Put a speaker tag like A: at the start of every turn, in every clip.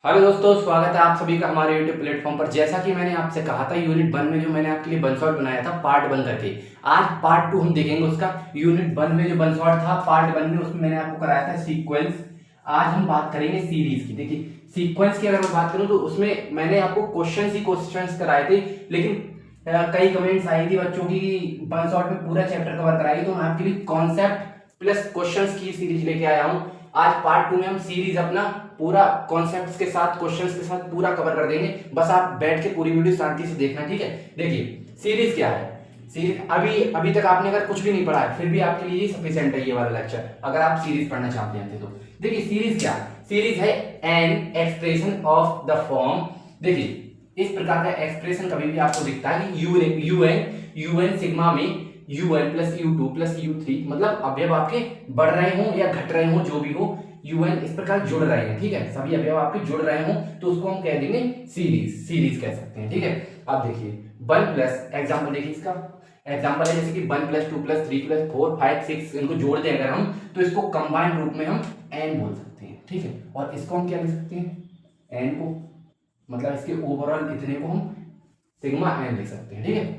A: Hello दोस्तों, स्वागत है आप सभी का हमारे यूट्यूब प्लेटफॉर्म पर। जैसा कि मैंने आपसे कहा था, यूनिट 1 में जो मैंने आपके लिए वन शॉट बनाया था पार्ट 1 करके, आज पार्ट 2 हम देखेंगे उसका। यूनिट 1 में जो वन शॉट था पार्ट 1 में, उसमें मैंने आपको कराया था सीक्वेंस। आज हम बात करेंगे सीरीज की। देखिए, सीक्वेंस की अगर मैं बात करूं तो उसमें मैंने आपको क्वेश्चंस कराए थे, लेकिन कई कमेंट्स आई थी बच्चों की वन शॉट में पूरा चैप्टर कवर कराएगी, तो मैं आपके लिए कॉन्सेप्ट प्लस क्वेश्चंस की सीरीज लेके आया हूं। आज पार्ट 2 में हम सीरीज अपना पूरा कॉन्सेप्ट्स के साथ क्वेश्चंस के साथ पूरा कवर कर देंगे। बस आप बैठ के पूरी वीडियो शांति से देखना, ठीक है। देखिए, सीरीज क्या है। सीरीज अभी तक आपने अगर कुछ भी नहीं पढ़ा है, फिर भी आपके लिए सफिशिएंट है ये वाला लेक्चर, अगर आप सीरीज पढ़ना चाहते हैं तो। देखिए, सीरीज क्या है। सीरीज है an expression of the form. देखिए, इस प्रकार का एक्सप्रेशन कभी भी आपको दिखता है कि यूएन सिग्मा में un plus u2 plus u3, मतलब अवयव आपके बढ़ रहे हो या घट रहे हो, जो भी हो, un इस प्रकार जुड़ रहे हैं, ठीक है। सभी अवयव आपके जुड़ रहे हो तो उसको हम कह देंगे सीरीज कह सकते हैं, ठीक है। अब देखिए, 1 प्लस एग्जाम्पल, देखिए इसका एग्जाम्पल है जैसे कि 1 प्लस 2 प्लस 3 प्लस 4 5 6, इनको जोड़ दें अगर हम, तो इसको कंबाइंड रूप में हम n बोल सकते हैं, ठीक है। और इसको हम क्या लिख सकते हैं, n को, मतलब इसके ओवरऑल इतने को हम सिग्मा n लिख सकते हैं, ठीक है।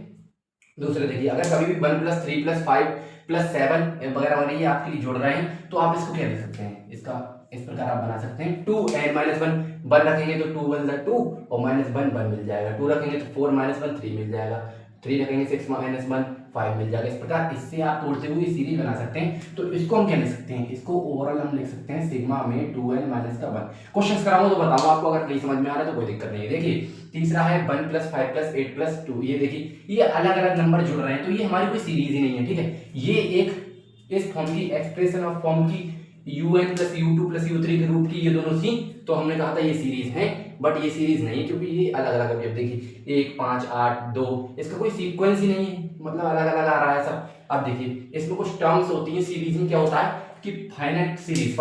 A: दूसरे देखिए, अगर कभी भी 1 प्लस 3 प्लस 5 प्लस 7 वगैरह वगैरह ये आपके लिए जुड़ रहे हैं, तो आप इसको क्या लिख सकते हैं, इसका इस प्रकार आप बना सकते हैं 2n माइनस 1। 1 रखेंगे तो 2 1 2 और माइनस 1 1 मिल जाएगा। 2 रखेंगे तो 4 माइनस 1 3 मिल जाएगा। 3 रखेंगे 6 माइनस 1 5 मिल जाएगा। इस प्रकार इससे आप तोड़ते हुए सीरीज बना सकते हैं। तो इसको हम क्या लिख सकते हैं, इसको ओवरऑल हम लिख सकते हैं सिग्मा में 2n माइनस का 1। क्वेश्चन कराऊंगा तो बताऊंगा आपको, अगर नहीं समझ में आ रहा है तो कोई दिक्कत नहीं है। देखिए, तीसरा है 1 प्लस 5 प्लस 8 प्लस 2। ये देखिए, ये अलग अलग नंबर जुड़ रहे हैं, तो ये हमारी कोई सीरीज ही नहीं है, ठीक है। ये एक इस फॉर्म की एक्सप्रेशन ऑफ फॉर्म की un plus u2 plus u3 के रूप की ये दोनों थी, तो हमने कहा था ये सीरीज है। बट ये सीरीज नहीं है, क्योंकि ये अलग अलग अवयव, देखिए 1 5 8 2, इसका कोई सीक्वेंस ही नहीं है, मतलब अलग अलग आ रहा है सब। अब देखिए, इसमें कुछ टर्म्स होती है सीरीज में। क्या होता है कि फाइनाइट सीरीज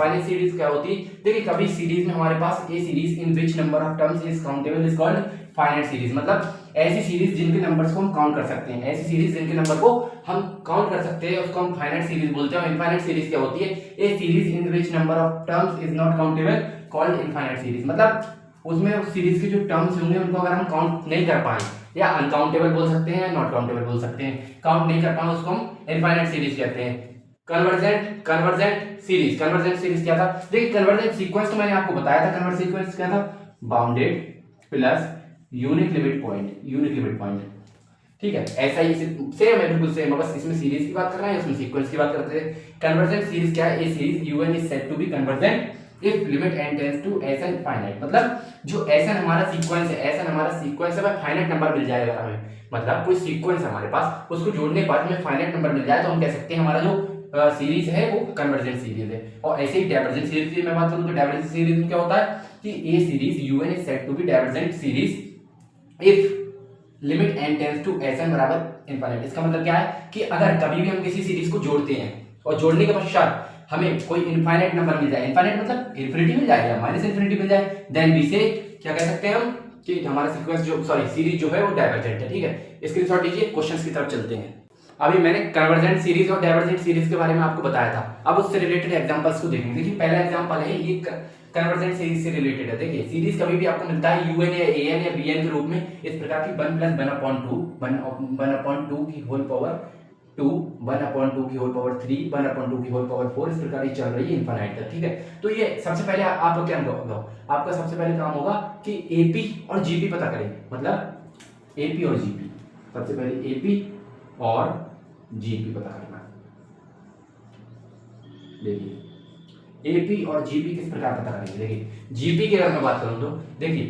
A: क्या होती है। देखिए, कभी सीरीज में हमारे पास a series in which number of terms is countable is called finite series, मतलब ऐसी सीरीज जिनके नंबर्स को हम काउंट कर सकते हैं, ऐसी सीरीज जिनके नंबर को हम काउंट कर सकते हैं उसको हम फाइनाइट सीरीज बोलते हैं। इनफाइनाइट सीरीज क्या होती है, a series in which number of terms is not countable called infinite series, मतलब उसमें उस सीरीज के जो टर्म्स होंगे उनको अगर हम काउंट नहीं कर पाए, या अनकाउंटेबल बोल सकते हैं या नॉट काउंटेबल बोल सकते हैं, काउंट नहीं कर पाए उसको हम इनफाइनाइट सीरीज कहते हैं। कन्वर्जेंट सीरीज क्या था। देखिए, कन्वर्जेंट सीक्वेंस तो मैंने आपको बताया था। कन्वर्जेंट सीक्वेंस क्या था, bounded plus unique limit point, ठीक है। ऐसा ही सेम है, बिल्कुल सेम है, बस इसमें सीरीज की बात कर रहे हैं, उसमें सीक्वेंस की बात करते हैं। कन्वर्जेंट सीरीज क्या है, a series un is said to be convergent if limit n tends to Sn finite, मतलब जो Sn हमारा सीक्वेंस है वह फाइनाइट नंबर मिल जाएगा हमें, मतलब कोई सीक्वेंस हमारे पास, उसको जोड़ने पर हमें फाइनाइट नंबर मिल जाए तो हम कह सकते हैं हमारा जो सीरीज है वो कन्वर्जेंट सीरीज है। और ऐसे ही डाइवर्जेंट सीरीज की मैं बात करूं तो डाइवर्जेंट सीरीज में क्या होता है कि a series un is said to be divergent series if limit n tends to Sn बराबर इनफाइनाइट। इसका मतलब क्या है कि अगर कभी भी हम किसी सीरीज को जोड़ते हैं और जोड़ने के पश्चात हमें कोई इनफाइनाइट नंबर मिल जाए, इनफाइनाइट मतलब इन्फिनिटी मिल जाए या माइनस इन्फिनिटी मिल जाए, देन वी से क्या कह सकते हैं हम कि हमारा सीक्वेंस जो सीरीज जो है वो डाइवर्जेंट है, ठीक है। स्क्रीनशॉट लीजिए, क्वेश्चंस की तरफ चलते हैं। अभी मैंने कन्वर्जेंट सीरीज और डाइवर्जेंट सीरीज के बारे में आपको बताया था, अब उससे रिलेटेड एग्जांपल्स को देखेंगे। देखिए, पहला एग्जांपल है ये कन्वर्जेंट सीरीज से रिलेटेड है। देखिए, सीरीज कभी भी आपको मिलता है un या an या bn के रूप में, इस प्रकार की 1 प्लस 1/2 की होल पावर 2 1/2 की होल पावर 3 1/2 की होल पावर 4, इस प्रकार ये चल रही है इनफाइनाइट तक, ठीक है। तो ये सबसे पहले आपका क्या होगा, आपका सबसे पहले काम होगा कि एपी और जीपी पता करें, मतलब एपी और जीपी, सबसे पहले एपी और जीपी पता करना। देखिए, एपी और जीपी किस प्रकार पता करेंगे। देखिए, जीपी की अगर मैं बात करूं तो देखिए,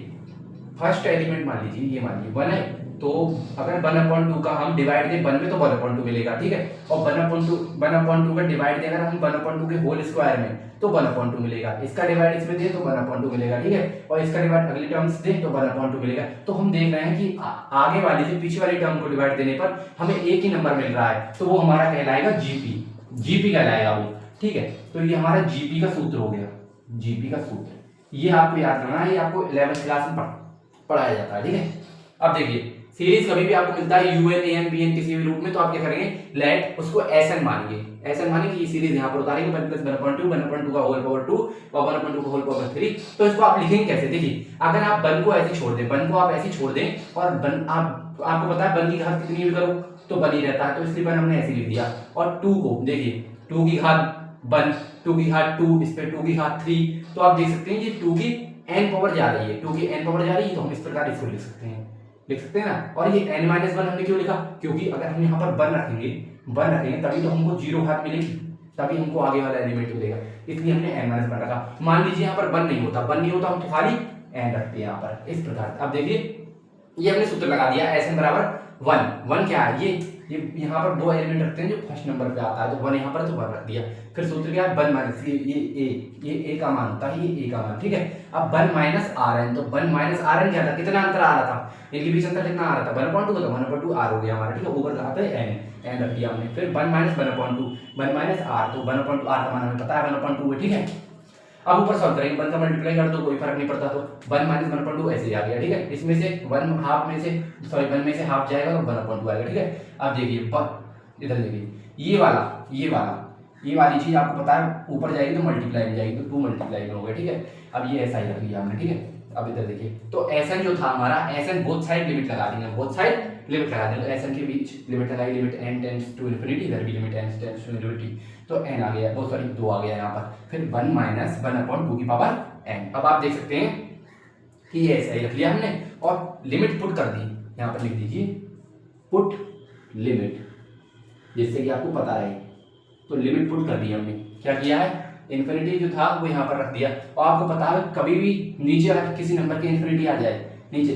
A: फर्स्ट एलिमेंट मान लीजिए, ये मान लीजिए 1 है, तो अगर 1/2 का हम डिवाइड दें 1 में तो 1/2 मिलेगा, ठीक है। और 1/2 का डिवाइड दें अगर हम 1/2 के होल स्क्वायर में तो 1/2 मिलेगा। इसका डिवाइड इसमें दें तो 1/2 मिलेगा, ठीक है। और इसका डिवाइड अगली टर्म से दें तो 1/2 मिलेगा। तो हम देख रहे हैं कि आगे वाली से पीछे वाली टर्म को डिवाइड देने पर हमें एक ही नंबर मिल रहा है, तो वो हमारा कहलाएगा जीपी कहलाएगा वो, ठीक है। तो ये हमारा जीपी का सूत्र हो गया, जीपी का सूत्र ये आपको याद रखना है, ये आपको 11th क्लास में पढ़ाया जाता है, ठीक है। अब देखिए, सीरीज कभी भी आपको मिलता है यूएन एन बी एन किसी भी रूप में, तो आप क्या करेंगे, लेट उसको एसएन मानिए, एसएन मानिए कि ये सीरीज यहाँ पर उतारेंगे 1 + 1/2 1/2 का होल पावर 2 और 1/2 का होल पावर 3। तो इसको आप लिखेंगे कैसे, देखिए अगर आप 1 को ऐसे छोड़ दें, 1 को आप ऐसे छोड़ दें और 1 आपको पता है 1 की घात कितनी भी करो तो 1 ही रहता है, तो इसलिए 1 हमने ऐसे लिख दिया। और 2 को देखिए 2 की घात 1, 2 की घात 2, इस पे 2 की घात 3, तो आप देख सकते हैं कि 2 की n पावर जा रही है, 2 की n पावर जा रही है, तो हम इस प्रकार इसको लिख सकते हैं ना। और ये n - 1 हमने क्यों लिखा, क्योंकि अगर हम यहाँ पर 1 रखेंगे तभी तो हमको 0 घात मिलेगी, तभी हमको आगे वाला एलिमेंट मिलेगा, इसलिए हमने n - 1 रखा। मान लीजिए यहाँ पर 1 नहीं होता हम तो खाली n रखते हैं यहाँ पर इस प्रकार। अब देखिए ये हमने सूत्र लगा दिया, Sn बराबर 1 क्या है, ये यहाँ पर 2 एलिमेंट रखते हैं जो फर्स्ट नंबर पे आता है, तो 1 यहाँ पर तो 1 रख दिया। फिर सूत्र क्या है, 1 माइनस ये a का मान होता है, ये a का मान, ठीक है। अब 1 माइनस Rn, तो 1 माइनस Rn क्या था, कितना अंतर आ रहा था, इनके बीच अंतर कितना आ रहा था 1/2 का, तो 1/2 r हो गया हमारा, ठीक है। ऊपर कहा था n रख दिया हमने। फिर 1 माइनस 1/2 1 माइनस r, तो 1/r का मान हमें पता है 1/2 है, ठीक है। अब ऊपर सॉल्व करेंगे, 1 का मल्टीप्लाई कर दो कोई फर्क नहीं पड़ता, तो 1 माइनस 1/2 ऐसे आ गया, ठीक है। इसमें से 1 हाफ में से 1 में से हाफ जाएगा तो 1/2 आएगा, ठीक है। अब देखिए इधर देखिए ये वाली चीज आपको पता है ऊपर जाएगी तो मल्टीप्लाई में जाएगी, तो 2 मल्टीप्लाई में हो गया, ठीक है। अब ये ऐसा ही रख लिया हमने, ठीक है। अब इधर देखिए, तो Sn जो था हमारा, Sn बोथ साइड लिमिट लगा देंगे, बोथ साइड लिमिट लगा देंगे, तो Sn के बीच लिमिट लगाई, limit n tends to infinity, इधर भी limit n tends to infinity, तो n आ गया, बहुत सॉरी 2 आ गया यहाँ पर। फिर 1 माइनस 1/2 की पावर n। अब आप देख सकते हैं कि ये ऐसा ही रख लिया हमने और लिमिट पुट कर दी, यहाँ पर लिख दीजिए पुट लिमिट, जिससे कि आपको पता रहे, तो लिमिट पुट कर दी हमने। क्या किया है, इन्फिनिटी जो था वो यहाँ पर रख दिया, और आपको पता है कभी भी नीचे अगर किसी नंबर की इन्फिनिटी आ जाए, नीचे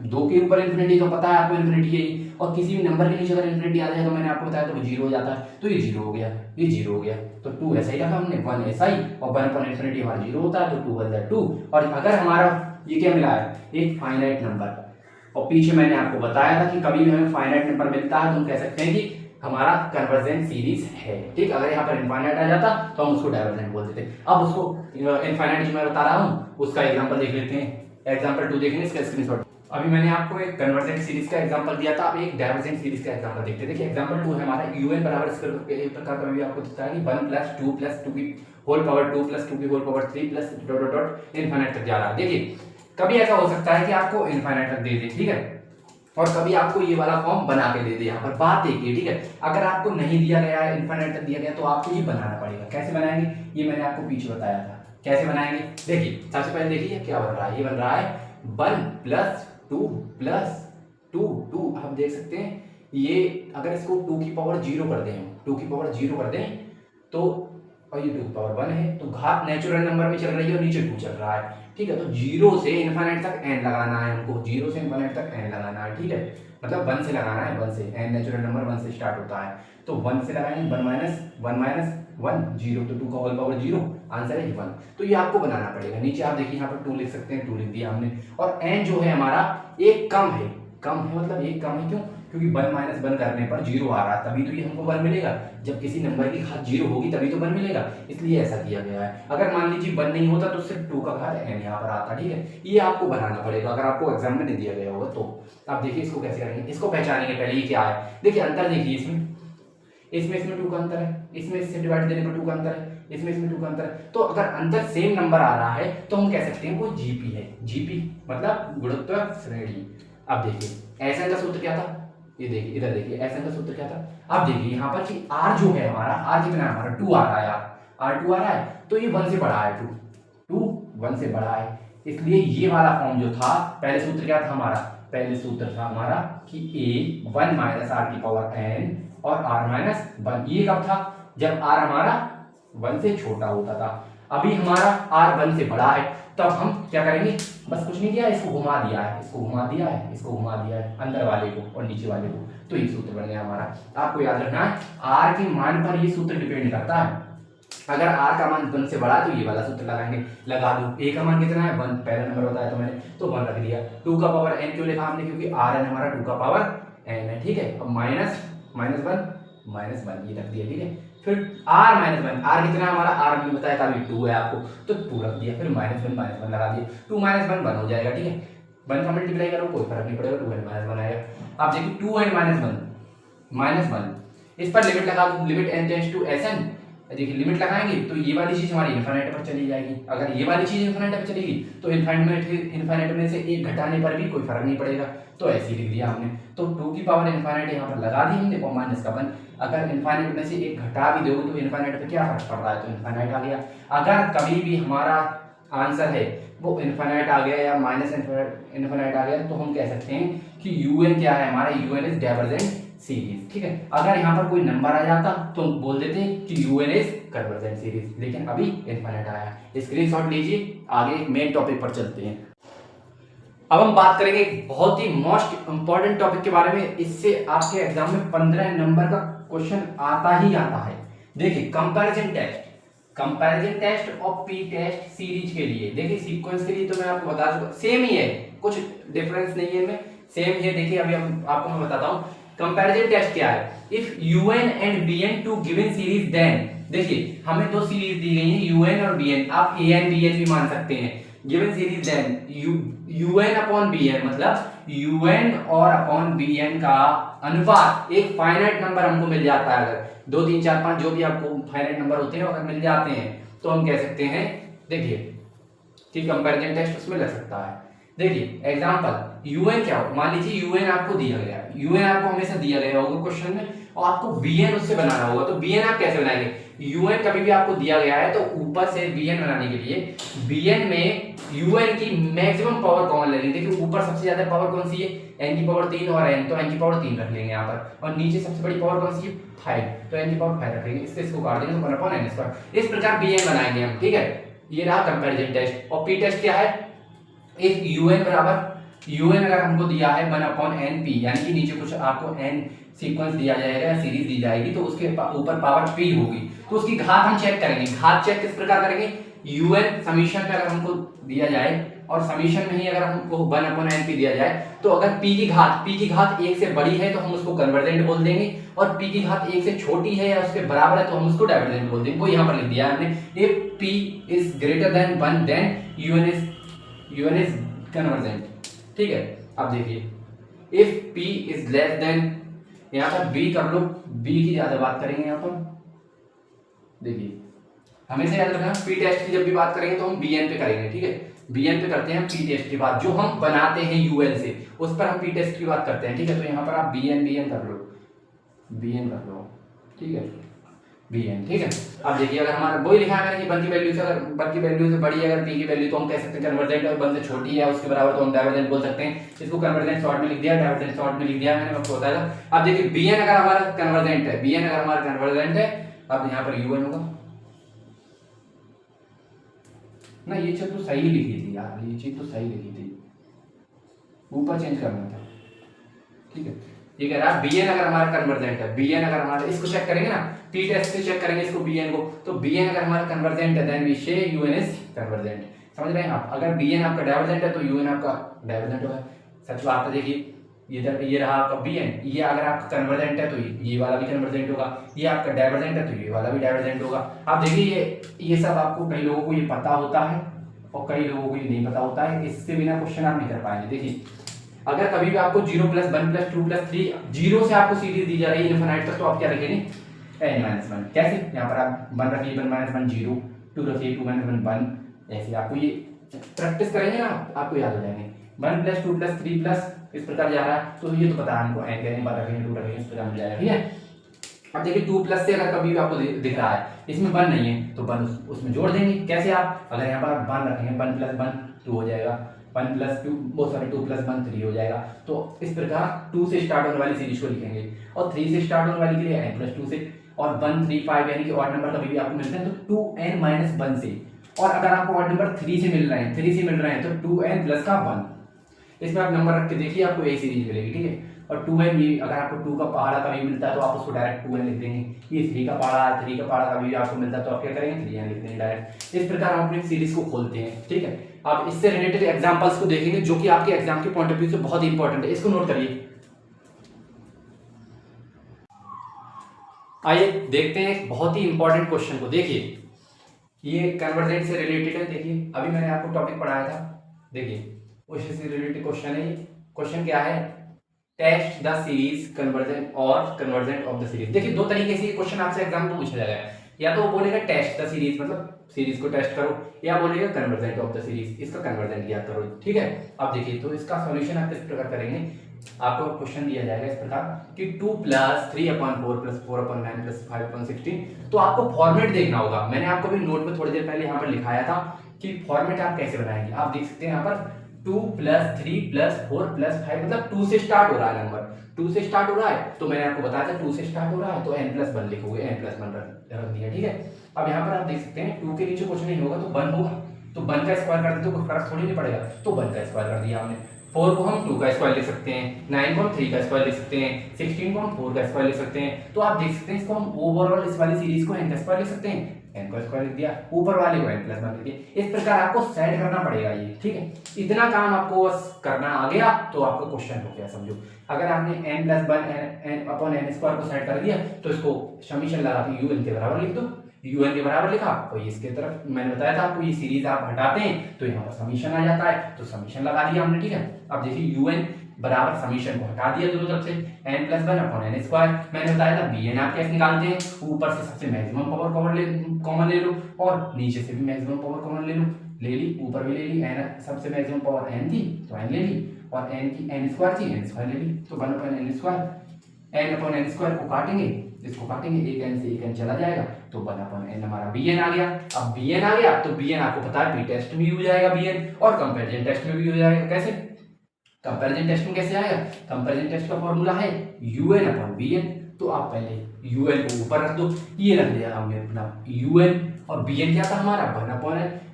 A: 2 के ऊपर इन्फिनिटी तो पता है आपको इन्फिनिटी है, और किसी भी नंबर के नीचे अगर इन्फिनिटी आ जाए तो मैंने आपको बताया तो वो 0 हो जाता है, तो ये 0 हो गया, ये 0 हो गया, तो 2 ऐसा ही रखा हमने, 1 ऐसा ही, और 1/इन्फिनिटी हमारा 0 होता है, तो 2 = 2। और अगर हमारा ये क्या मिला है, एक फाइनाइट नंबर, और पीछे मैंने आपको बताया था कि कभी भी हमें फाइनाइट नंबर मिलता है तो हम कह सकते हैं कि हमारा कन्वर्जेंट सीरीज है, ठीक। अगर यहाँ पर इनफाइनाइट आ जाता तो हम उसको डाइवर्जेंट बोल देते। अब उसको इनफाइनाइट जो मैं बता रहा हूँ उसका एग्जांपल देख लेते हैं, एग्जांपल 2 देखेंगे, इसका स्क्रीनशॉट। अभी मैंने आपको एक कन्वर्जेंट सीरीज का एग्जांपल दिया था, अब एक डाइवर्जेंट सीरीज का एग्जांपल देखते हैं। देखिए एग्जांपल 2 है हमारा, un बराबर इस प्रकार कभी भी आपको दिखता है कि 1 + 2 + 2 की होल पावर 2 + 2 की whole power 3 plus dot dot dot infinite तक जा रहा है। देखिए कभी ऐसा हो सकता है कि आपको इनफाइनाइट तक दे दे, ठीक है, और कभी आपको ये वाला फॉर्म बना के दे दे। यहाँ पर बात देखिए, ठीक है, अगर आपको नहीं दिया गया है, इनफाइनाइट तक दिया गया, तो आपको ये बनाना पड़ेगा। कैसे बनाएंगे, ये मैंने आपको पीछे बताया था, कैसे बनाएंगे। देखिए सबसे पहले देखिए क्या बन रहा है, ये बन रहा है 1 + 2 + 2 हम देख सकते हैं, ये अगर इसको 2 की पावर 0 कर दें, 2 की पावर 0 कर दें तो, और ये 2 की पावर 1 है, तो घात नेचुरल नंबर में चल रही है और नीचे 2 चल रहा है, ठीक है। तो 0 से इनफाइनाइट तक n लगाना है हमको, 0 से इनफाइनाइट तक n लगाना है, ठीक है, मतलब 1 से लगाना है, 1 से, n नेचुरल नंबर 1 से स्टार्ट होता है, तो 1 से लगाएंगे, 1 माइनस 1 0, तो 2 का होल पावर 0, आंसर है 1। तो ये आपको बनाना पड़ेगा। नीचे आप देखिए यहाँ पर 2 लिख सकते हैं, 2 लिख दिया हमने, और n जो है हमारा एक कम है मतलब एक कम है, क्यों, क्योंकि 1 - 1 करने पर 0 आ रहा है, तभी तो ये हमको 1 मिलेगा। जब किसी नंबर की घात 0 होगी तभी तो 1 मिलेगा, इसलिए ऐसा किया गया है। अगर मान लीजिए 1 नहीं होता तो सिर्फ 2 का घात n यहाँ पर आता, ठीक है। ये आपको बनाना पड़ेगा अगर आपको एग्जाम में नहीं दिया गया होगा तो। आप देखिए इसको कैसे करेंगे, इसको पहचानेंगे पहले ये क्या है। देखिए अंतर देखिए, इसमें 2 का अंतर है, इसमें इससे डिवाइड देने पर 2 का अंतर है, इसमें 2 का अंतर है। तो अगर अंतर सेम नंबर आ रहा है तो हम कह सकते हैं वो जीपी है, जीपी मतलब गुणोत्तर श्रेणी। अब देखिए Sn का सूत्र क्या था, ये देखिए इधर देखिए Sn का सूत्र क्या था। अब देखिए यहाँ पर कि r जो है हमारा, r कितना है हमारा 2 आ रहा है, r2 आ रहा है, तो ये 1 से बड़ा है, 2 1 से बड़ा है, इसलिए ये वाला फॉर्म जो था, पहले सूत्र क्या था हमारा, पहले सूत्र था हमारा कि a 1 - r⁻n और r - 1। ये कब था, जब r हमारा 1 से छोटा होता था। अभी हमारा r 1 से बड़ा है, तब हम क्या करेंगे, बस कुछ नहीं किया, इसको घुमा दिया है, इसको घुमा दिया है, इसको घुमा दिया है, अंदर वाले को और नीचे वाले को, तो ये सूत्र बन गया हमारा। आपको याद रखना है r के मान पर ये सूत्र डिपेंड करता है। अगर r का मान 1 से बड़ा है तो ये वाला सूत्र लगाएंगे, लगा दो। a का मान कितना है 1, पहला नंबर बताया तो मैंने, तो 1 रख दिया। 2 का पावर n क्यों लिखा हमने, क्योंकि rn हमारा 2 का पावर n है, ठीक है। अब -1 ये रख दिया, ठीक है। फिर r - 1, r कितना हमारा, r मैंने बताया था अभी 2 है आपको, तो 2 रख दिया। फिर -1 लगा दिया, 2 - 1 1 हो जाएगा, ठीक है। 1 का मल्टीप्लाई करो कोई फर्क नहीं पड़ेगा, 2n-1 आएगा। आप देखिए 2n-1 इस पर लिमिट लगा दो, limit n tends to Sn। देखिए लिमिट लगाएंगे तो ये वाली चीज हमारी इनफाइनाइट पर चली जाएगी, अगर ये वाली चीज इनफाइनाइट पर चलेगी तो इनफाइनाइट में से एक घटाने पर भी कोई फर्क नहीं पड़ेगा, तो ऐसे ही लिख दिया हमने। तो 2 की पावर इनफाइनाइट यहाँ पर लगा दी हमने और माइनस का 1। अगर इनफाइनाइट में से एक घटा भी दोगे तो इनफाइनाइट पे क्या फर्क पड़ रहा है, तो इनफाइनाइट आ गया। अगर कभी भी हमारा आंसर है वो इनफाइनाइट आ गया या माइनस इनफाइनाइट आ गया तो हम कह सकते हैं कि यूएन क्या है हमारा, यूएन इज डाइवर्जेंट सीरीज। ठीक है, अगर यहाँ पर कोई नंबर आ जाता तो हम बोल देते हैं कि यूएन इज कन्वर्जेंट सीरीज, लेकिन अभी इनफाइनाइट आया। स्क्रीनशॉट लीजिए, आगे मेन टॉपिक पर चलते हैं। अब हम बात करेंगे एक बहुत ही मोस्ट इंपॉर्टेंट टॉपिक के बारे में, इससे आपके एग्जाम में 15 नंबर का क्वेश्चन आता ही आता है। देखिए कंपैरिजन टेस्ट और पी टेस्ट सीरीज के लिए, देखिए सीक्वेंस के लिए तो मैं आपको बता चुका, सेम ही है, कुछ डिफरेंस नहीं है इनमें, सेम ही है। देखिए अभी आपको मैं बताता हूँ कंपैरिजन टेस्ट क्या है। If un and bn two given series then, देखिए हमें दो सीरीज दी गई है यूएन और बीएन, आप एन बीएन भी मान सकते हैं। Given series then un upon bn, मतलब यूएन और अपॉन बीएन का अनुपात एक फाइनाइट नंबर हमको मिल जाता है। अगर 2 3 4 5 जो भी आपको फाइनाइट नंबर होते हैं अगर मिल जाते हैं तो हम कह सकते हैं देखिए कि कंपैरिजन टेस्ट उसमें लग सकता है। देखिए एग्जांपल यूएन क्या हो, मान लीजिए यूएन आपको दिया गया, यूएन आपको हमेशा दिया गया होगा क्वेश्चन में और आपको बीएन उससे बनाना होगा, तो बीएन आप कैसे बनाएंगे। यूएन कभी भी आपको दिया गया है तो ऊपर से बीएन बनाने के लिए बीएन में यूएन की मैक्सिमम पावर कॉमन ले लेंगे। देखिए ऊपर सबसे ज्यादा पावर कौन सी है, एन की पावर 3 और एन, तो एन की पावर 3 रख लेंगे यहाँ पर, और नीचे सबसे बड़ी पावर कौन सी है 5, तो एन की पावर 5 रख लेंगे, इससे इसको काट देंगे तो 1/n²। इस प्रकार बीएन बनाएंगे हम। ठीक है, ये रहा कंपैरिजन टेस्ट। और पी टेस्ट क्या है, इफ यूएन बराबर यूएन अगर हमको दिया है 1/np, यानी कि नीचे कुछ आपको n सीक्वेंस दिया जाएगा या सीरीज दी जाएगी तो उसके ऊपर पावर p होगी, तो उसकी घात हम चेक करेंगे। घात चेक किस प्रकार करेंगे, यूएन समीशन में अगर हमको दिया जाए और समीशन में ही अगर हमको 1/np दिया जाए तो अगर p की घात 1 से बड़ी है तो हम उसको कन्वर्जेंट बोल देंगे, और p की घात 1 से छोटी है या उसके बराबर है तो हम उसको डाइवर्जेंट बोल देंगे। वो यहाँ पर लिख दिया है हमने, if p is greater than 1 then un is convergent. ठीक है, अब देखिए if p is less than, यहाँ पर b कर लो, b की ज्यादा बात करेंगे यहाँ पर। देखिए हमेशा याद रखना पी टेस्ट की जब भी बात करेंगे तो हम bn पे करेंगे। ठीक है, bn पे करते हैं पी टेस्ट की बात, जो हम बनाते हैं यूएन से उस पर हम पी टेस्ट की बात करते हैं। ठीक है, तो यहाँ पर आप bn कर लो, bn कर लो। ठीक है, bn। ठीक है, अब देखिए अगर हमारा वही लिखा है मैंने कि 1 की वैल्यू से अगर 1 की वैल्यू से बड़ी है अगर p की वैल्यू तो हम कह सकते हैं कन्वर्जेंट, और 1 से छोटी है उसके बराबर तो हम डाइवर्जेंट बोल सकते हैं। इसको कन्वर्जेंट शॉर्ट में लिख दिया, डाइवर्जेंट शॉर्ट में लिख दिया मैंने आपको बताया था। अब देखिए bn अगर हमारा कन्वर्जेंट है, bn अगर हमारा कन्वर्जेंट है, अब यहाँ पर un होगा ना, ये चीज तो सही लिखी थी यार, ये चीज तो सही लिखी थी, ऊपर चेंज करना था। ठीक है, ये कह रहा है bn अगर हमारा कन्वर्जेंट है, bn अगर हमारा, इसको चेक करेंगे ना p टेस्ट से चेक करेंगे इसको bn को, तो bn अगर हमारा कन्वर्जेंट है देन वी से un इज कन्वर्जेंट। समझ रहे हैं आप, अगर bn आपका डाइवर्जेंट है तो un आपका डाइवर्जेंट होगा। सच बात है, देखिए ये रहा आपका bn, ये अगर आपका कन्वर्जेंट है तो ये वाला भी कन्वर्जेंट होगा, ये आपका डाइवर्जेंट है तो ये वाला भी डाइवर्जेंट होगा। आप देखिए ये सब आपको कई लोगों को ये पता होता है और कई लोगों को ये नहीं पता होता है, इससे बिना क्वेश्चन आप नहीं कर पाएंगे। देखिए अगर कभी भी आपको 0 + 1 + 2 + 3 0 से आपको सीरीज दी जा रही है इनफिनिट तक, तो आप क्या लिखेंगे n-1। कैसे, यहाँ पर आप 1 रखिए 1 - 1 0, 2 रखिए 2 - 1 1, ऐसे आपको ये प्रैक्टिस करेंगे ना आपको याद हो जाएंगे। 1 + 2 + 3 प्लस इस प्रकार जा रहा है, तो ये तो पता है हमको, n करेंगे 1 रखेंगे 2 रखेंगे इस प्रकार मिल जाएगा। ठीक है, अब देखिए 2+ से अगर कभी भी आपको दिख रहा है इसमें 1 नहीं है तो 1 उसमें जोड़ देंगे। कैसे, आप अगर यहाँ पर 1 रखेंगे 1 + 1 2 हो जाएगा, 1 + 2 2 + 1 3 हो जाएगा। तो इस प्रकार 2 से स्टार्ट होने वाली सीरीज को लिखेंगे, और 3 से स्टार्ट होने वाली के लिए n + 2 से, और 1 3 5 यानी कि ऑड नंबर कभी भी आपको मिलते हैं तो 2n - 1 से, और अगर आपको ऑड नंबर 3 से मिल रहे हैं तो 2n + 1। इसमें आप नंबर रख के देखिए आपको यही सीरीज मिलेगी। ठीक है, और 2n भी अगर आपको 2 का पहाड़ा कभी मिलता है तो आप उसको डायरेक्ट 2n लिख देंगे। ये 3 का पहाड़ा कभी भी आपको मिलता है तो आप क्या करेंगे 3n लिख देंगे डायरेक्ट। इस प्रकार हम अपनी सीरीज को खोलते हैं। ठीक है, आप इससे रिलेटेड एग्जांपल्स को देखेंगे जो कि आपके एग्जाम के पॉइंट ऑफ व्यू से बहुत इंपॉर्टेंट है, इसको नोट करिए। आइए देखते हैं एक बहुत ही इंपॉर्टेंट क्वेश्चन को। देखिए ये कन्वर्जेंट से रिलेटेड है। देखिए अभी मैंने आपको टॉपिक पढ़ाया था, देखिए उसी से रिलेटेड क्वेश्चन है। क्वेश्चन क्या है, टेस्ट द सीरीज कन्वर्जेंट और कन्वर्जेंट ऑफ द सीरीज। देखिए दो तरीके से क्वेश्चन आपसे एग्जाम में पूछा जाएगा, या तो वो बोलेगा टेस्ट द सीरीज मतलब सीरीज को टेस्ट करो, या बोलेगा कन्वर्जेंट ऑफ द सीरीज, इसका कन्वर्जेंट ज्ञात करो। ठीक है, अब देखिए तो इसका सॉल्यूशन आप किस प्रकार करेंगे, आपको क्वेश्चन दिया जाएगा इस प्रकार कि 2 + 3/4 + 4/9 + 5/16। तो आपको फॉर्मेट देखना होगा। मैंने आपको भी नोट में थोड़ी देर पहले यहाँ पर लिखाया था कि फॉर्मेट आप कैसे बनाएंगे। आप देख सकते हैं यहाँ पर 2 + 3 + 4 + 5 मतलब 2 से स्टार्ट हो रहा है नंबर, 2 से स्टार्ट हो रहा है, तो मैंने आपको बताया था 2 से स्टार्ट हो रहा है तो n+1 लिखोगे, n+1 रख दिया। ठीक है, अब यहाँ पर आप देख सकते हैं 2 के नीचे कुछ नहीं होगा तो 1 होगा, तो 1 का स्क्वायर कर देते तो कुछ फर्क थोड़ी नहीं पड़ेगा, तो 1 का स्क्वायर कर दिया हमने। 4 को हम 2 का स्क्वायर लिख सकते हैं, 9 को हम 3 का स्क्वायर लिख सकते हैं, 16 को हम 4 का स्क्वायर लिख सकते हैं। तो आप देख सकते हैं इसको हम ओवरऑल इस वाली सीरीज को n का स्क्वायर लिख सकते हैं, n का स्क्वायर लिख दिया, ऊपर वाले को n+1 लिख दिया। इस प्रकार आपको सेट करना पड़ेगा ये। ठीक है, इतना काम आपको बस करना आ गया तो आपका क्वेश्चन हो गया समझो। अगर आपने n+1 n/n² को सेट कर दिया तो इसको समीशन लगा के un के बराबर लिख दो, un के बराबर लिखा तो इसके तरफ मैंने बताया था आपको ये सीरीज आप हटाते हैं तो यहाँ पर समीशन आ जाता है, तो समीशन लगा दिया हमने। ठीक है, अब देखिए un बराबर समीशन को हटा दिया दोनों तरफ से, n+1/n²। मैंने बताया था bn आप कैसे निकालते हैं, ऊपर से सबसे मैक्सिमम पावर कॉमन ले लो और नीचे से भी मैक्सिमम पावर कॉमन ले लो, ले ली, ऊपर भी ले ली, n सबसे मैक्सिमम पावर n थी तो n ले ली, और n की n² थी n² ले ली, तो 1/n²। n/n² को काटेंगे, इसको काटेंगे, एक n से एक n चला जाएगा तो 1/n हमारा bn आ गया। अब bn आ गया तो bn आपको पता है पी टेस्ट में भी हो जाएगा bn, और कंपैरिजन टेस्ट में भी हो जाएगा। कैसे कंपैरिजन टेस्ट में कैसे आएगा, कंपैरिजन टेस्ट का फॉर्मूला है un/bn, तो आप पहले un को ऊपर रख दो, ये रख दिया हमने अपना un, और bn क्या था हमारा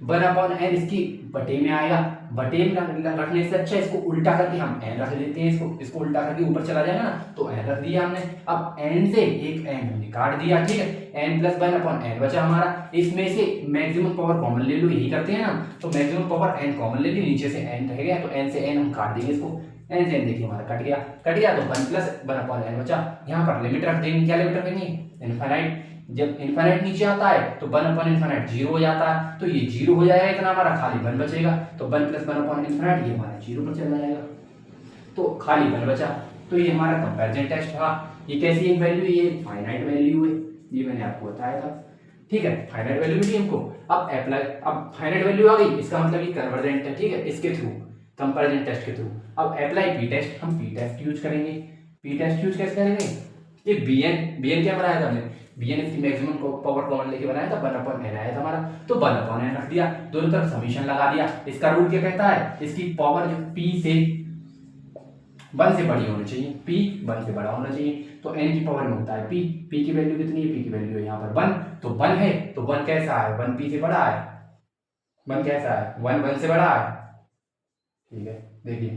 A: 1/n इसकी बटे में आएगा, बटे में रखने से अच्छा इसको उल्टा करके हम n रख लेते हैं, इसको उल्टा करके ऊपर चला जाएगा ना तो n रख दिया हमने। अब n से एक n हमने काट दिया, ठीक है, n+1/n बचा हमारा, इसमें से मैक्सिमम पावर कॉमन ले लो, यही करते हैं ना, तो मैक्सिमम पावर n कॉमन ले ली, नीचे से n रह गया तो n से n हम काट देंगे इसको, n से n देखिए हमारा कट गया तो 1+1/n बचा। यहाँ पर लिमिट रख देंगे, क्या लिमिट रखेंगे, इनफाइनाइट। जब इनफाइनाइट नीचे आता है तो 1/∞ 0 हो जाता है, तो ये 0 हो जाएगा, इतना हमारा खाली 1 बचेगा, तो 1+1/∞ ये हमारा 0 पर चला जाएगा, तो खाली 1 बचा। तो ये हमारा कंपैरिजन टेस्ट था। ये कैसी एक वैल्यू, ये फाइनाइट वैल्यू है, ये मैंने आपको बताया था। ठीक है, फाइनाइट वैल्यू दी हमको, अब अप्लाई, अब फाइनाइट वैल्यू आ गई, इसका मतलब ये कन्वर्जेंट है। ठीक है, इसके थ्रू कंपैरिजन टेस्ट के थ्रू अब अप्लाई पी टेस्ट, हम पी टेस्ट यूज करेंगे। पी टेस्ट यूज कैसे करेंगे, ये bn क्या बनाया था हमने, bn इसकी मैक्सिमम पावर कॉमन लेके बनाया था, 1/n आया था हमारा, तो 1/n रख दिया, दोनों तरफ समीशन लगा दिया। इसका रूल क्या कहता है, इसकी पावर जो p से 1 से बड़ी होनी चाहिए, p 1 से बड़ा होना चाहिए, तो n की पावर में होता है p, p की वैल्यू कितनी है, p की वैल्यू है यहाँ पर 1, तो 1 है, तो 1 कैसा है, 1 p से बड़ा है, 1 कैसा है, 1 से बड़ा है। ठीक है, देखिए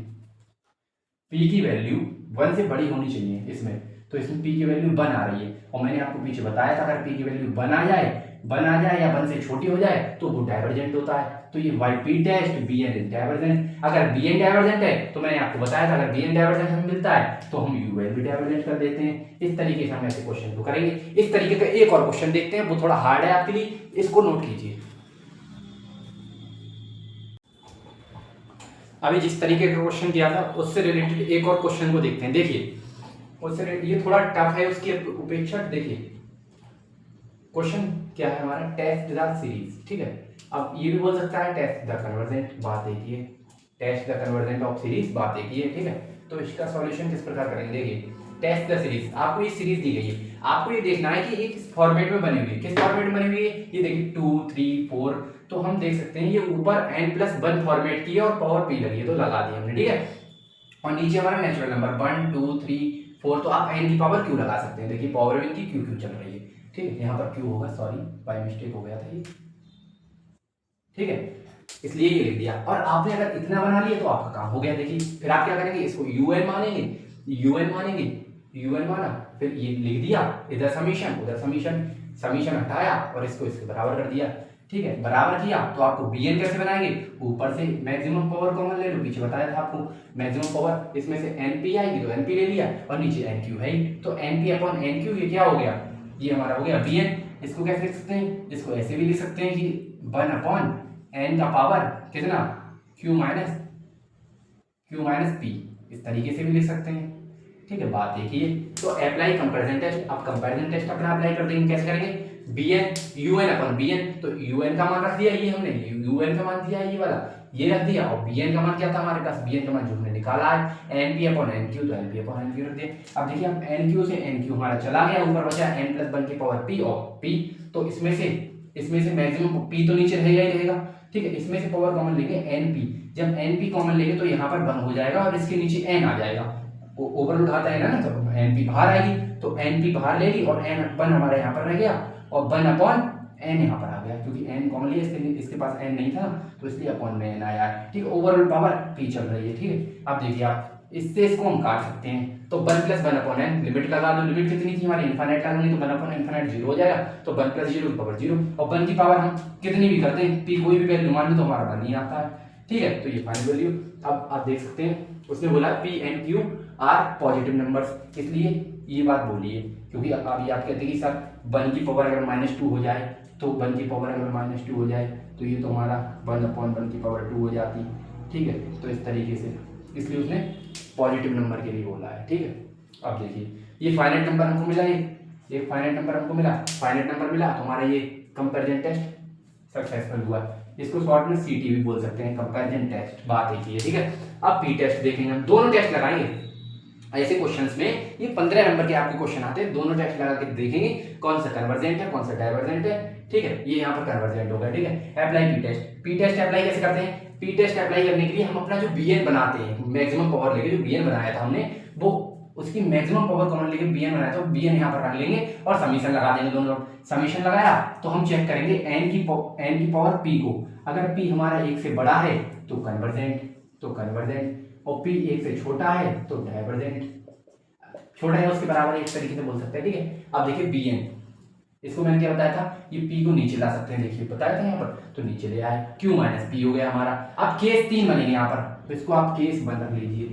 A: p की वैल्यू 1 से बड़ी होनी चाहिए इसमें, तो इसमें p की वैल्यू 1 आ रही है, और मैंने आपको पीछे बताया था अगर p की वैल्यू 1 आ जाए या 1 से छोटी हो जाए तो वो डाइवर्जेंट होता है। तो ये p टेस्ट bn डाइवर्जेंट, अगर bn डाइवर्जेंट है तो मैंने आपको बताया था अगर bn डाइवर्जेंट हमें मिलता है तो हम un भी डाइवर्जेंट कर देते हैं। इस तरीके से हम ऐसे क्वेश्चन को करेंगे। इस तरीके का एक और क्वेश्चन देखते हैं, वो थोड़ा हार्ड है आपके लिए, इसको नोट कीजिए। अभी जिस तरीके का क्वेश्चन किया था उससे रिलेटेड एक और क्वेश्चन को देखते हैं। देखिए उससे ये थोड़ा टफ है उसकी उपेक्षा। देखिए क्वेश्चन क्या है हमारा, टेस्ट द सीरीज। ठीक है, अब ये भी बोल सकता है टेस्ट द कन्वर्जेंट, बात एक ही है, test the convergent of series, बात एक ही है। ठीक है, तो इसका सॉल्यूशन किस प्रकार करेंगे, देखिए टेस्ट द सीरीज, आपको ये सीरीज दी गई है, आपको ये देखना है कि ये किस फॉर्मेट में बनी हुई है। किस फॉर्मेट में बनी हुई है, ये देखिए 2 3 4, तो हम देख सकते हैं ये ऊपर n+1 फॉर्मेट की है और पावर p लगी है तो लगा दी हमने। ठीक है, और नीचे हमारा नेचुरल नंबर 1 2 3 4, तो आप n की पावर q लगा सकते हैं। देखिए पावर इनकी q चल रही है। ठीक है, यहाँ पर q होगा, सॉरी बाय मिस्टेक हो गया था ये। ठीक है, इसलिए ये लिख दिया, और आपने अगर इतना बना लिया तो आपका काम हो गया। देखिए फिर आप क्या करेंगे, इसको un मानेंगे, un माना, फिर ये लिख दिया, इधर समीशन उधर समीशन हटाया और इसको इसके बराबर कर दिया। ठीक है, बराबर किया तो आपको bn कैसे बनाएंगे, ऊपर से मैक्सिमम पावर कॉमन ले लो, पीछे बताया था आपको मैक्सिमम पावर, इसमें से np आएगी तो np ले लिया, और नीचे nq है ही, तो np/nq ये क्या हो गया, ये हमारा हो गया bn। इसको कैसे लिख सकते हैं, इसको ऐसे भी लिख सकते हैं कि 1/n का पावर कितना q minus Q minus P, इस तरीके से भी लिख सकते हैं। ठीक है, बात देखिए तो अप्लाई कंपैरिजन टेस्ट। अब कंपैरिजन टेस्ट अपना अप्लाई कर देंगे, कैसे करेंगे, bn un अपन bn, तो un का मान रख दिया, ये हमने un का मान दिया ये वाला, ये रख दिया, और bn का मान क्या था हमारे पास, bn का मान जो हमने निकाला है np अपॉन nq, तो np अपॉन nq रख दिया। अब देखिए अब nq से nq हमारा चला गया, ऊपर बचा n प्लस 1 की पावर p और p, तो इसमें से मैक्सिमम p तो नीचे रहेगा ही रहेगा। ठीक है, इसमें से पावर कॉमन लेंगे np, जब np कॉमन लेंगे तो यहाँ पर 1 हो जाएगा और इसके नीचे n आ जाएगा, ओवरलोड आता है ना, तो np बाहर आएगी, तो np बाहर ले ली और n 1 हमारे यहाँ पर रह गया और 1 अपॉन n यहाँ पर आ गया, क्योंकि n कॉमन लिया, इसके पास n नहीं था तो इसलिए अपॉन में n आया है। ठीक है, ओवरऑल पावर p चल रही है। ठीक है, अब देखिए आप इससे इसको हम काट सकते हैं, तो 1 प्लस 1 अपॉन n, लिमिट लगा दो, लिमिट कितनी थी हमारी, इनफाइनाइट लगानी, तो 1 अपॉन इनफाइनाइट 0 हो जाएगा, तो 1 प्लस 0 की पावर 0, और 1 की पावर हम कितनी भी करते हैं, p कोई भी वैल्यू मान लो तो हमारा 1 ही आता है। ठीक है, तो ये फाइनल वैल्यू। अब आप देख सकते हैं उसने बोला p and q are positive numbers, इसलिए ये बात बोलिए, क्योंकि अभी आप कहते हैं कि सर 1 की पावर अगर -2 हो जाए, तो 1 की पावर अगर -2 हो जाए तो ये तो हमारा 1 अपॉन 1 की पावर 2 हो जाती। ठीक है, तो इस तरीके से, इसलिए उसने पॉजिटिव नंबर के लिए बोला है। ठीक है, अब देखिए ये फाइनाइट नंबर हमको मिला, ये फाइनाइट नंबर हमको मिला, फाइनाइट नंबर मिला तो हमारा ये कंपैरिजन टेस्ट सक्सेसफुल हुआ। इसको शॉर्ट में सीटी भी बोल सकते हैं, कंपैरिजन टेस्ट। बात एक ही है। ठीक है, अब पी टेस्ट देखेंगे, हम दोनों टेस्ट लगाएंगे ऐसे क्वेश्चंस में, ये 15 नंबर के आपके क्वेश्चन आते हैं, दोनों टेस्ट लगा के देखेंगे कौन सा कन्वर्जेंट है कौन सा डाइवर्जेंट है। ठीक है, ये यहाँ पर कन्वर्जेंट होगा। ठीक है, अप्लाई पी टेस्ट अप्लाई कैसे करते हैं, पी टेस्ट अप्लाई करने के लिए हम अपना जो bn बनाते हैं, मैक्सिमम पावर लेके जो bn बनाया था हमने, वो उसकी मैक्सिमम पावर कॉमन लेके bn बनाया था, bn यहाँ पर रख लेंगे और समीशन लगा देंगे दोनों। समीशन लगाया तो हम चेक करेंगे n की पावर p को, अगर p हमारा 1 से बड़ा है तो कन्वर्जेंट, और p 1 से छोटा है तो डाइवर्जेंट, छोटा है उसके बराबर एक तरीके से बोल सकते हैं। ठीक है, अब देखिए bn, इसको मैंने क्या बताया था, ये p को नीचे ला सकते हैं, देखिए बताया था यहाँ पर, तो नीचे ले आए, q माइनस p हो गया हमारा। अब केस 3 बनेंगे यहाँ पर, तो इसको आप केस 1 रख लीजिए,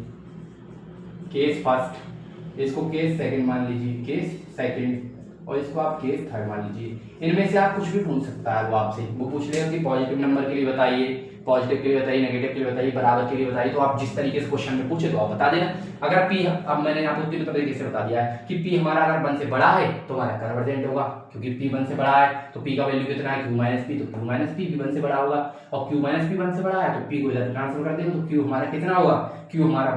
A: केस फर्स्ट, इसको केस सेकंड मान लीजिए, केस सेकंड, और इसको आप केस थर्ड मान लीजिए। इनमें से आप कुछ भी पूछ सकता है वो आपसे, वो पूछ लेगा कि पॉजिटिव नंबर के लिए बताइए, पॉजिटिव के लिए बताइए, नेगेटिव के लिए बताइए, बराबर के लिए बताइए, तो आप जिस तरीके से क्वेश्चन में पूछे तो आप बता देना। अगर p, अब मैंने आपको उतनी तरीके से बता दिया है कि p हमारा अगर 1 से बड़ा है तो हमारा कन्वर्जेंट होगा, क्योंकि p 1 से बड़ा है तो p का वैल्यू कितना है, q माइनस p, तो q माइनस p भी 1 से बड़ा होगा, और q माइनस p 1 से बड़ा है तो p को इधर ट्रांसफर कर देंगे, तो q हमारा कितना होगा, q हमारा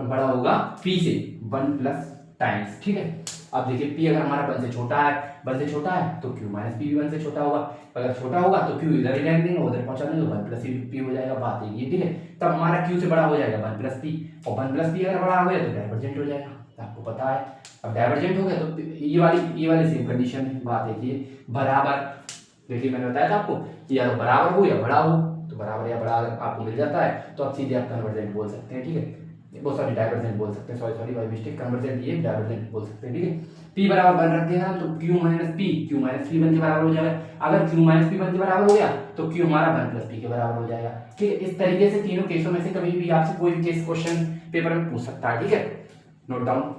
A: बड़ा होगा p से 1 प्लस टाइम्स। ठीक है, अब देखिए p अगर हमारा 1 से छोटा है तो q माइनस p भी 1 से छोटा होगा, अगर छोटा होगा तो q इधर ही रहने देंगे, उधर पहुंचा देंगे, तो 1 प्लस p हो जाएगा। बात ये, ठीक है, तब हमारा q से बड़ा हो जाएगा 1 प्लस p, और 1 प्लस p अगर बड़ा हो गया तो डाइवर्जेंट हो जाएगा, आपको पता है। अब डाइवर्जेंट हो गया तो ये वाली सेम कंडीशन है। बात देखिए, बराबर, देखिए मैंने बताया था आपको, या तो बराबर हो या बड़ा हो, तो बराबर या बड़ा अगर आपको मिल जाता है तो आप सीधे आप कन्वर्जेंट बोल सकते हैं। ठीक है, वो सॉरी डाइवर्जेंट बोल सकते हैं, सॉरी बाय मिस्टेक, कन्वर्जेंट ये डाइवर्जेंट बोल सकते हैं। ठीक है, p बराबर 1 रख देना, तो q माइनस p 1 के बराबर हो जाएगा। अगर q माइनस p 1 के बराबर हो गया तो q हमारा 1 प्लस p के बराबर हो जाएगा। ठीक है, इस तरीके से तीनों केसों में से कभी भी आपसे कोई भी केस क्वेश्चन पेपर में पूछ सकता है। ठीक है, नोट डाउन।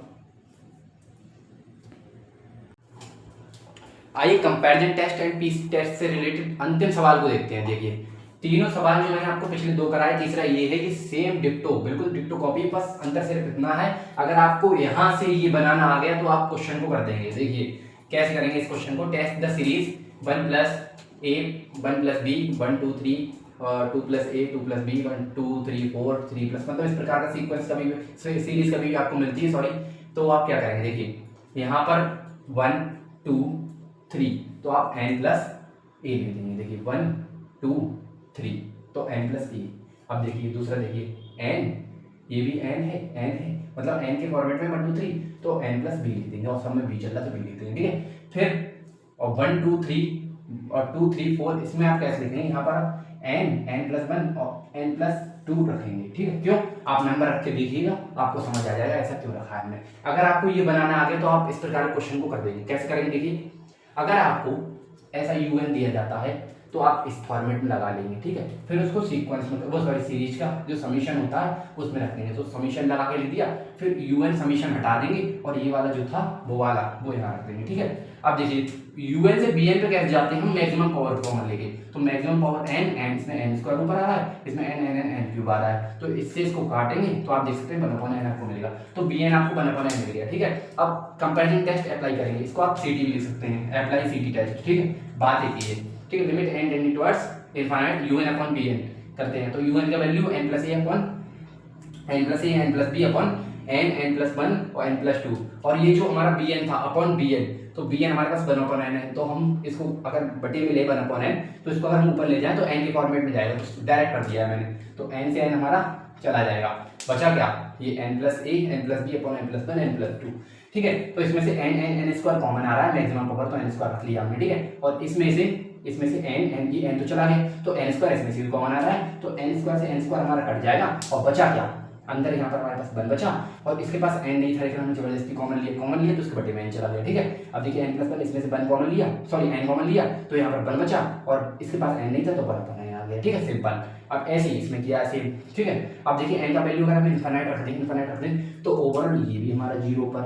A: आइए comparison test and p test से रिलेटेड अंतिम सवाल को देखते हैं। देखिए तीनों सवाल जो मैंने आपको पिछले 2 कराए, तीसरा ये है कि सेम डिक्टो, बिल्कुल डिक्टो कॉपी, बस अंतर सिर्फ इतना है, अगर आपको यहाँ से ये बनाना आ गया तो आप क्वेश्चन को कर देंगे। देखिए कैसे करेंगे इस क्वेश्चन को, test the series 1 plus a 1 plus b 1 2 3 और 2 plus a 2 plus b 1 2 3 4 3 plus, मतलब इस प्रकार का सीक्वेंस कभी सीरीज कभी भी आपको मिलती है, सॉरी, तो आप क्या करेंगे, देखिए यहाँ पर 1 2 3 तो आप n प्लस a ले लेंगे। देखिए 1 2 3 तो n प्लस a। अब देखिए दूसरा, देखिए n, ये भी n है, मतलब n के फॉर्मेट में 1 2 3 तो n प्लस b लिख देंगे, और सब में b चल रहा तो b लिख देंगे। ठीक है, फिर और 1 2 3 और 2 3 4, इसमें आप कैसे लिखेंगे, यहाँ पर n प्लस 1 और n प्लस 2 रखेंगे। ठीक है, क्यों, आप नंबर रख के देखिएगा, आपको समझ आ जाएगा ऐसा क्यों रखा है हमने। अगर आपको ये बनाना आ गया तो आप इस प्रकार के क्वेश्चन को कर देंगे। कैसे करेंगे, देखिए अगर आपको ऐसा un दिया जाता है तो आप इस फॉर्मेट में लगा लेंगे, ठीक है। फिर उसको सीक्वेंस में वो सॉरी सीरीज का जो समीशन होता है उसमें रख देंगे। तो समीशन लगा के लिख दिया, फिर यूएन समीशन हटा देंगे और ये वाला जो था वो वाला वो यहाँ रख देंगे, ठीक है। अब देखिए यूएन से बीएन पे कैसे जाते हैं हम, मैक्सिमम पावर कॉमन लेके। तो मैक्सिमम पावर एन, एन इसमें एन स्क्वायर ऊपर आ रहा है, इसमें n n n n cube आ रहा है, तो इससे इसको काटेंगे तो आप देख सकते हैं 1/n आपको मिलेगा। तो बीएन आपको 1/n मिल गया, ठीक है। अब कंपैरिजन टेस्ट अप्लाई करेंगे, इसको आप सीटी भी लिख सकते हैं, अप्लाई सीटी टेस्ट, ठीक है। बात एक ही है, ठीक है। Limit n tending towards infinite un upon bn करते हैं। तो यूएन का value n plus a upon n plus a n plus b upon n n plus 1 और n प्लस 2, और ये जो हमारा bn था अपॉन bn, तो bn हमारे पास 1/n है। तो हम इसको अगर बटे में ले 1/n, तो इसको अगर हम ऊपर ले जाएं तो n के फॉर्मेट में जाएगा, तो डायरेक्ट कर दिया है मैंने। तो n से n हमारा चला जाएगा, बचा क्या, ये n plus a n plus b upon n plus 1 n plus 2, ठीक है। तो इसमें से n n n square common आ रहा है, मैक्सिमम पावर तो n स्क्वायर रख लिया हमने, ठीक है। और इसमें से n n की n तो चला गया, तो n स्क्वायर इसमें से भी कॉमन आ रहा है, तो n स्क्वायर से n स्क्वायर हमारा कट जाएगा और बचा क्या, अंदर यहाँ पर हमारे पास 1 बचा, और इसके पास n नहीं था लेकिन हमने जबरदस्ती कॉमन लिया तो उसके बटे में n चला गया, ठीक है। अब देखिए n प्लस 1 इसमें से 1 कॉमन लिया, सॉरी n कॉमन लिया, तो यहाँ पर 1 बचा और इसके पास n नहीं था तो 1/n आ गया, ठीक है, सिंपल। अब ऐसे ही इसमें किया सेम, ठीक है। अब देखिए n का वैल्यू अगर हम इनफाइनाइट रख दें तो ओवरऑल ये भी हमारा 0 पर,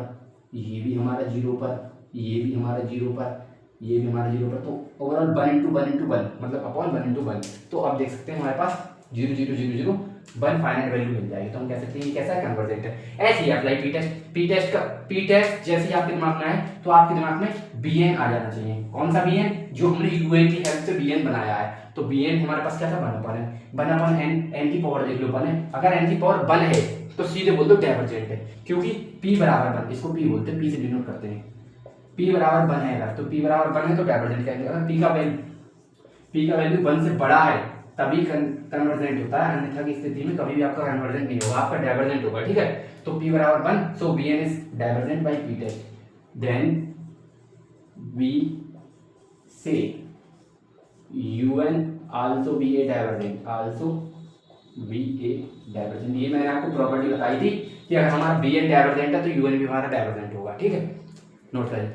A: ये भी हमारा 0 पर, ये भी हमारा 0 पर, ये भी हमारा 0 पर, तो ओवरऑल 1 into 1 into 1 मतलब अपॉन 1 into 1। तो आप देख सकते हैं हमारे पास 0 0 0 0 1 फाइनाइट वैल्यू मिल जाएगी। तो हम कह सकते हैं ये कैसा है, कन्वर्जेंट है। ऐसे ही अप्लाई पी टेस्ट जैसे ही आपके दिमाग में आए तो आपके दिमाग में बीएन आ जाना चाहिए। कौन सा बीएन, जो हमने यूएन की हेल्प से बीएन बनाया है। तो बीएन हमारे पास क्या था, 1/n, n की पावर देख लो 1 है, अगर n की पावर 1 है तो सीधे बोल दो डाइवर्जेंट है, क्योंकि p बराबर 1, इसको p बोलते हैं, p से डिनोट करते हैं, p बराबर 1 है अगर, तो p बराबर 1 है तो डाइवर्जेंट कहेंगे। अगर p का वैल्यू 1 से बड़ा है तभी कन्वर्जेंट होता है, अन्यथा की स्थिति में कभी भी आपका कन्वर्जेंट नहीं होगा, आपका डाइवर्जेंट होगा, ठीक है। तो p बराबर 1, so bn is divergent by p test, then we say un also be a divergent, also be a divergent। ये मैंने आपको प्रॉपर्टी बताई थी कि अगर हमारा bn डाइवर्जेंट है तो un भी हमारा डाइवर्जेंट होगा, ठीक है, नोट करें।